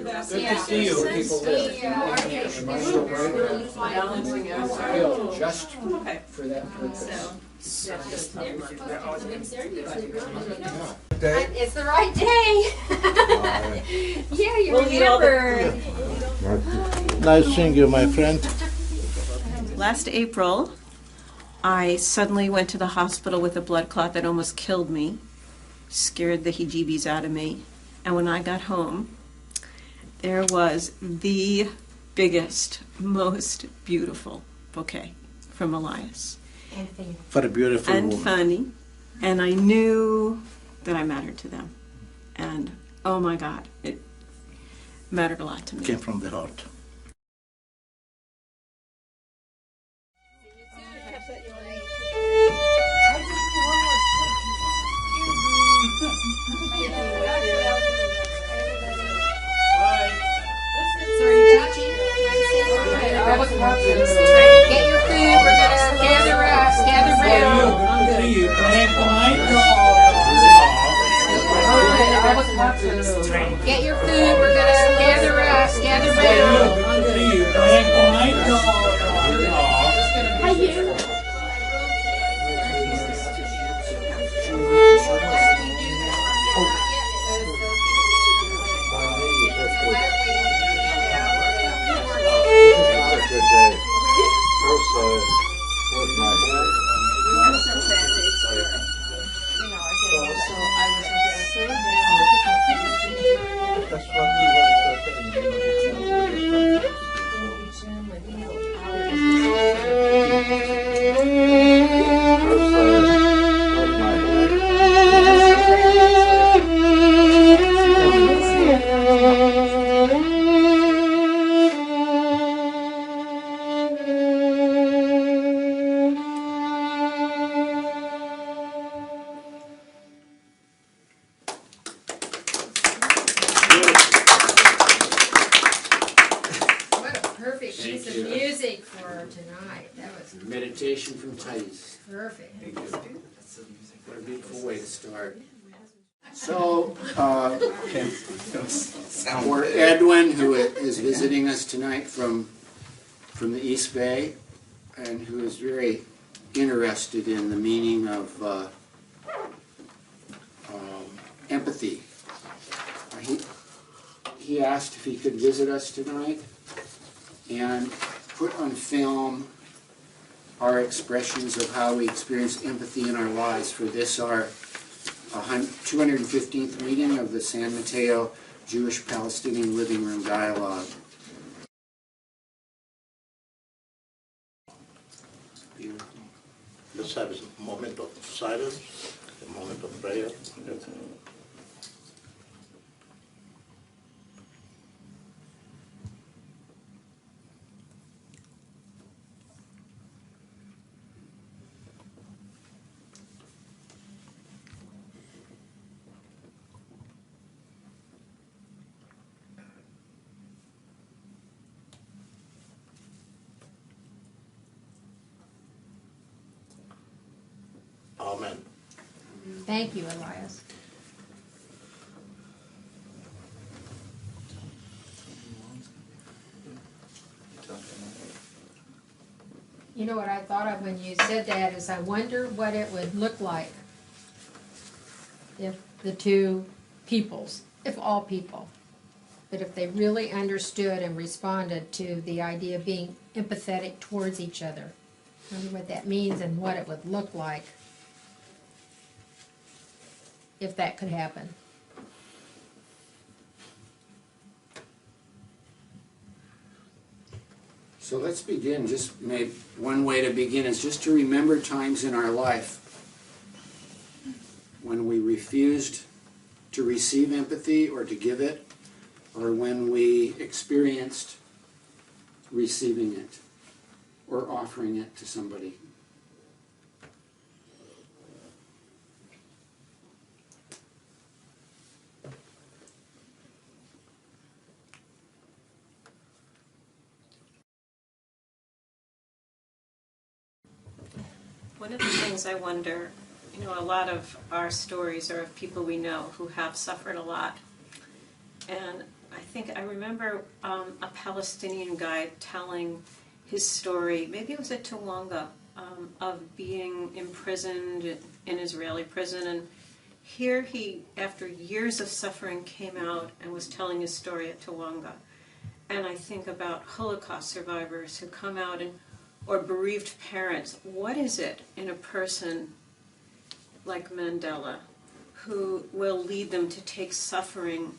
Good to see you, people live. Just for that purpose. It's the right day. Yeah, you remember. Nice seeing you, my friend. Last April, I suddenly went to the hospital with a blood clot that almost killed me, scared the heebie-jeebies out of me. And when I got home, there was the biggest, most beautiful bouquet from Elias. For a beautiful And woman. funny. And I knew that I mattered to them. And oh my God, it mattered a lot to me. Came from the heart. Get your food. We're gonna gather around. Get your food. We're gonna gather around. Perfect piece of music for tonight. That was Meditation from Thais. perfect. What a beautiful way to start. So, for Edwin, who is visiting us tonight from the East Bay, and who is very interested in the meaning of empathy, he asked if he could visit us tonight and put on film our expressions of how we experience empathy in our lives for this, our 215th meeting of the San Mateo Jewish-Palestinian Living Room Dialogue. Beautiful. Let's have a moment of silence, a moment of prayer. Amen. Thank you, Elias. You know what I thought of when you said that is I wonder what it would look like if the two peoples, if all people, but if they really understood and responded to the idea of being empathetic towards each other. I wonder what that means and what it would look like if that could happen. So let's begin. Just maybe one way to begin is just to remember times in our life when we refused to receive empathy or to give it, or when we experienced receiving it or offering it to somebody. One of the things I wonder, a lot of our stories are of people we know who have suffered a lot. And I I remember a Palestinian guy telling his story, maybe it was at Tawanga, of being imprisoned in Israeli prison. And here he, after years of suffering, came out and was telling his story at Tawanga. And I think about Holocaust survivors who come out, and or bereaved parents. What is it in a person like Mandela who will lead them to take suffering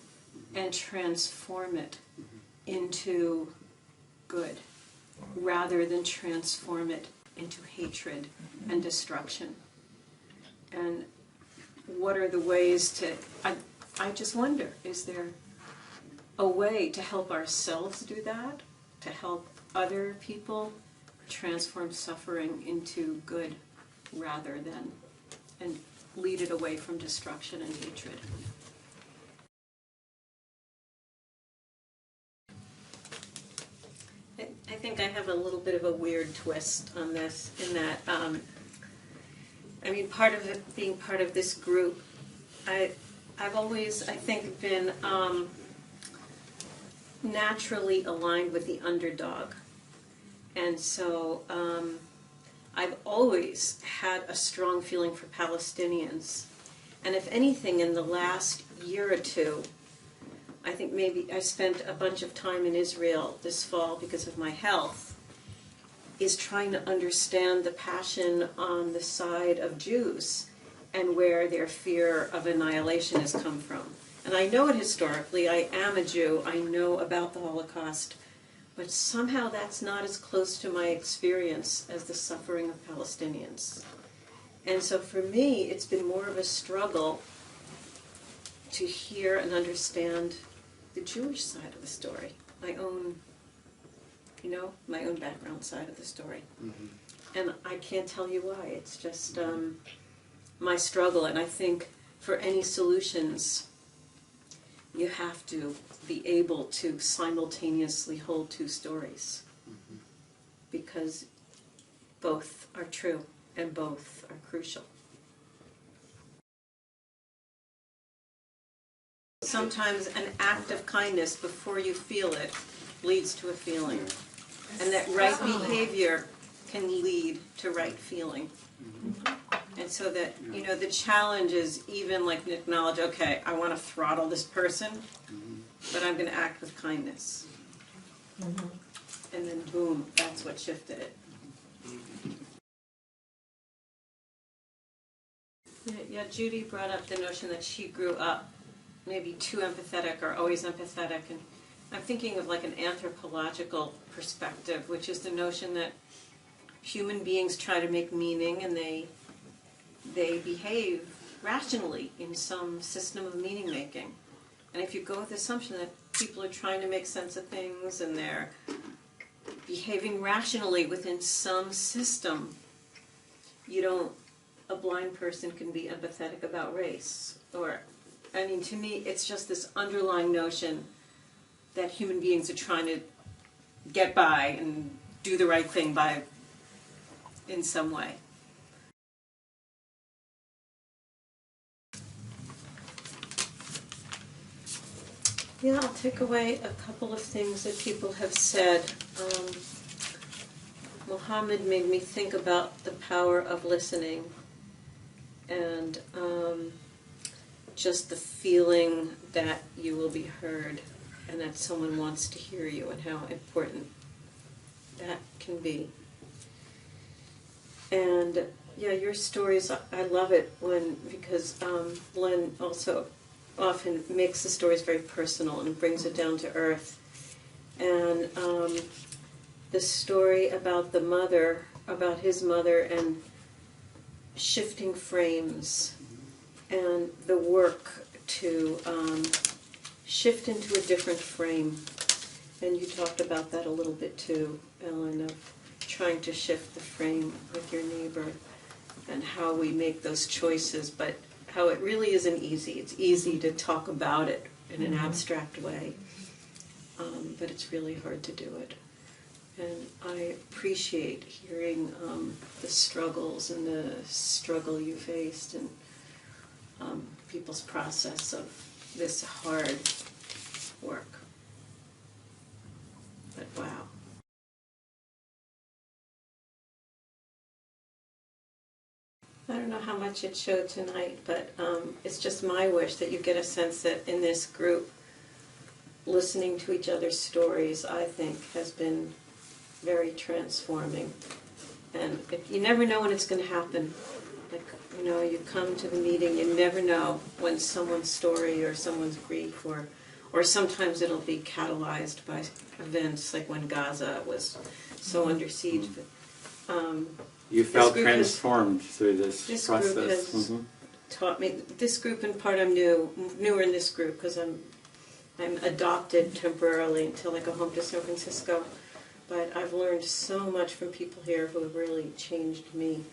and transform it into good, rather than transform it into hatred and destruction? And what are the ways to, I just wonder, is there a way to help ourselves do that? To help other people transform suffering into good rather than, and lead it away from destruction and hatred? I think I have a little bit of a weird twist on this, in that, I mean, part of it being part of this group, I've always, I think, been naturally aligned with the underdog. And so I've always had a strong feeling for Palestinians. And if anything, in the last year or two, I think maybe I spent a bunch of time in Israel this fall because of my health, is trying to understand the passion on the side of Jews and where their fear of annihilation has come from. And I know it historically. I am a Jew. I know about the Holocaust. But somehow that's not as close to my experience as the suffering of Palestinians. And so for me, it's been more of a struggle to hear and understand the Jewish side of the story, my own, my own background side of the story. Mm-hmm. And I can't tell you why. It's just my struggle. And I think for any solutions, you have to be able to simultaneously hold two stories, mm-hmm. because both are true and both are crucial. Sometimes an act of kindness before you feel it leads to a feeling, and that right behavior can lead to right feeling. Mm-hmm. And so that, the challenge is even like acknowledge, okay, I want to throttle this person, but I'm going to act with kindness. Mm-hmm. And then boom, that's what shifted it. Yeah, Judy brought up the notion that she grew up maybe too empathetic or always empathetic. And I'm thinking of like an anthropological perspective, which is the notion that human beings try to make meaning and they behave rationally in some system of meaning making. And if you go with the assumption that people are trying to make sense of things and they're behaving rationally within some system, a blind person can be empathetic about race. To me, it's just this underlying notion that human beings are trying to get by and do the right thing in some way. Yeah, I'll take away a couple of things that people have said. Muhammad made me think about the power of listening and just the feeling that you will be heard and that someone wants to hear you and how important that can be. And yeah, your stories, I love it because Len also often makes the stories very personal and brings it down to earth. And the story about the mother, about his mother and shifting frames and the work to shift into a different frame. And you talked about that a little bit too, Ellen, of trying to shift the frame with your neighbor and how we make those choices, but how it really isn't easy. It's easy to talk about it in an abstract way, but it's really hard to do it. And I appreciate hearing the struggles and the struggle you faced and people's process of this hard work. I don't know how much it showed tonight, but it's just my wish that you get a sense that in this group, listening to each other's stories, I think, has been very transforming. And you never know when it's going to happen. Like, you know, you come to the meeting, you never know when someone's story or someone's grief or sometimes it'll be catalyzed by events like when Gaza was so under siege. You felt transformed through this process. Group has taught me. This group, in part, I'm newer in this group because I'm adopted temporarily until I go home to San Francisco. But I've learned so much from people here who have really changed me.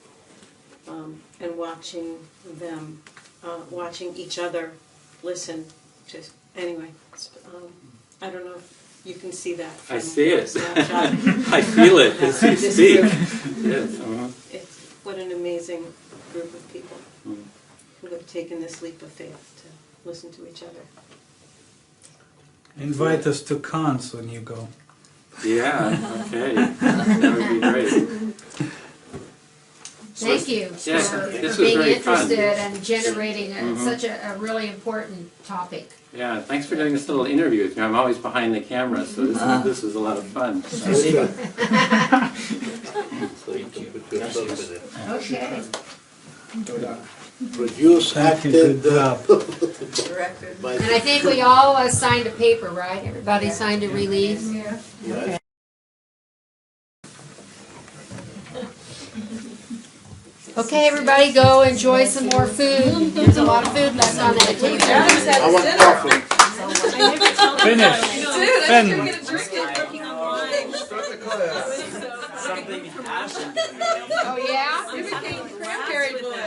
And watching them, watching each other listen. Just anyway, I don't know if you can see that. I see it. I feel it as you speak. Yes. It's what an amazing group of people who have taken this leap of faith to listen to each other. Invite us to cons when you go. Yeah, okay. That would be great. Thank you Yes, for this was being very fun. interested and generating such a really important topic. Yeah, thanks for doing this little interview with me. I'm always behind the camera, so this was a lot of fun. So you can put yourself with it. Okay. Produced, Thank you, acted, good job. by And I think we all signed a paper, right? Everybody signed a release? yes. Okay, everybody go enjoy some more food. There's a lot of food left on that table. I want coffee. Finish. Oh, yeah?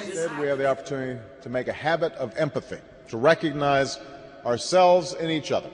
Instead, we have the opportunity to make a habit of empathy, to recognize ourselves in each other.